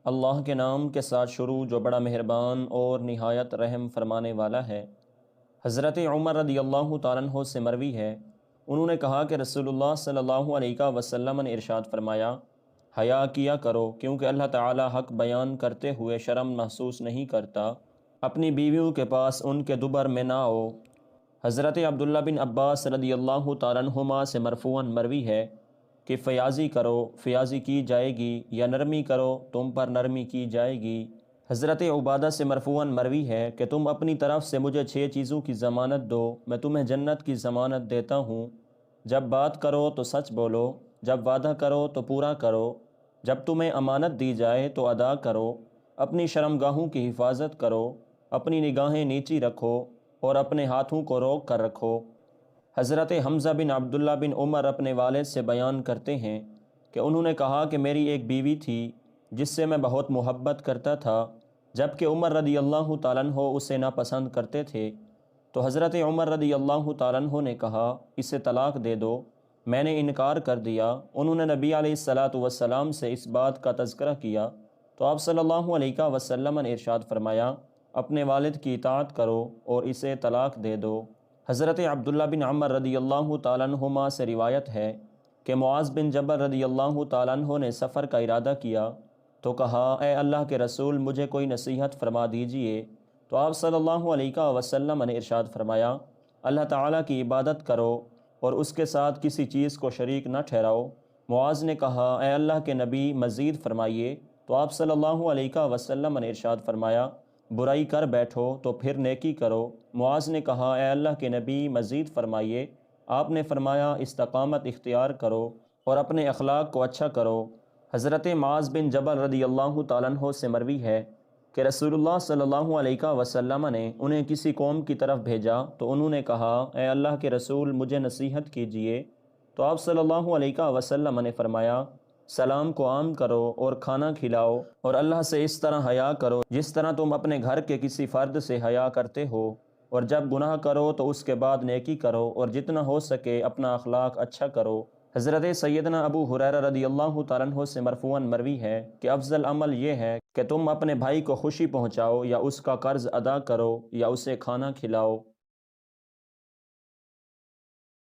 اللہ کے نام کے ساتھ شروع جو بڑا مہربان اور نہایت رحم فرمانے والا ہے۔ حضرت عمر رضی اللہ تعالیٰ عنہ سے مروی ہے، انہوں نے کہا کہ رسول اللہ صلی اللہ علیہ وسلم نے ارشاد فرمایا، حیا کیا کرو کیونکہ اللہ تعالیٰ حق بیان کرتے ہوئے شرم محسوس نہیں کرتا، اپنی بیویوں کے پاس ان کے دبر میں نہ آؤ۔ حضرت عبداللہ بن عباس رضی اللہ تعالیٰ عنہما سے مرفوعاً مروی ہے کہ فیاضی کرو فیاضی کی جائے گی، یا نرمی کرو تم پر نرمی کی جائے گی۔ حضرت عبادہ سے مرفوعاً مروی ہے کہ تم اپنی طرف سے مجھے 6 چیزوں کی ضمانت دو، میں تمہیں جنت کی ضمانت دیتا ہوں۔ جب بات کرو تو سچ بولو، جب وعدہ کرو تو پورا کرو، جب تمہیں امانت دی جائے تو ادا کرو، اپنی شرمگاہوں کی حفاظت کرو، اپنی نگاہیں نیچی رکھو اور اپنے ہاتھوں کو روک کر رکھو۔ حضرت حمزہ بن عبداللہ بن عمر اپنے والد سے بیان کرتے ہیں کہ انہوں نے کہا کہ میری ایک بیوی تھی جس سے میں بہت محبت کرتا تھا، جبکہ عمر رضی اللہ تعالیٰ عنہ اسے ناپسند کرتے تھے، تو حضرت عمر رضی اللہ تعالیٰ عنہ نے کہا اسے طلاق دے دو۔ میں نے انکار کر دیا۔ انہوں نے نبی علیہ السلام سے اس بات کا تذکرہ کیا تو آپ صلی اللہ علیہ وسلم نے ارشاد فرمایا، اپنے والد کی اطاعت کرو اور اسے طلاق دے دو۔ حضرت عبداللہ بن عمر رضی اللہ تعالیٰ عنہما سے روایت ہے کہ معاذ بن جبل رضی اللہ تعالیٰ عنہ نے سفر کا ارادہ کیا تو کہا، اے اللہ کے رسول مجھے کوئی نصیحت فرما دیجئے، تو آپ صلی اللہ علیہ وسلم نے ارشاد فرمایا، اللہ تعالیٰ کی عبادت کرو اور اس کے ساتھ کسی چیز کو شریک نہ ٹھہراؤ۔ معاذ نے کہا، اے اللہ کے نبی مزید فرمائیے، تو آپ صلی اللہ علیہ وسلم نے ارشاد فرمایا، برائی کر بیٹھو تو پھر نیکی کرو۔ معاذ نے کہا، اے اللہ کے نبی مزید فرمائیے۔ آپ نے فرمایا، استقامت اختیار کرو اور اپنے اخلاق کو اچھا کرو۔ حضرت معاذ بن جبل رضی اللہ تعالیٰ عنہ سے مروی ہے کہ رسول اللہ صلی اللہ علیہ وسلم نے انہیں کسی قوم کی طرف بھیجا تو انہوں نے کہا، اے اللہ کے رسول مجھے نصیحت کیجئے، تو آپ صلی اللہ علیہ وسلم نے فرمایا، سلام کو عام کرو اور کھانا کھلاؤ اور اللہ سے اس طرح حیا کرو جس طرح تم اپنے گھر کے کسی فرد سے حیا کرتے ہو، اور جب گناہ کرو تو اس کے بعد نیکی کرو اور جتنا ہو سکے اپنا اخلاق اچھا کرو۔ حضرت سیدنا ابو ہریرہ رضی اللہ تعالیٰ عنہ سے مرفوعاً مروی ہے کہ افضل عمل یہ ہے کہ تم اپنے بھائی کو خوشی پہنچاؤ یا اس کا قرض ادا کرو یا اسے کھانا کھلاؤ۔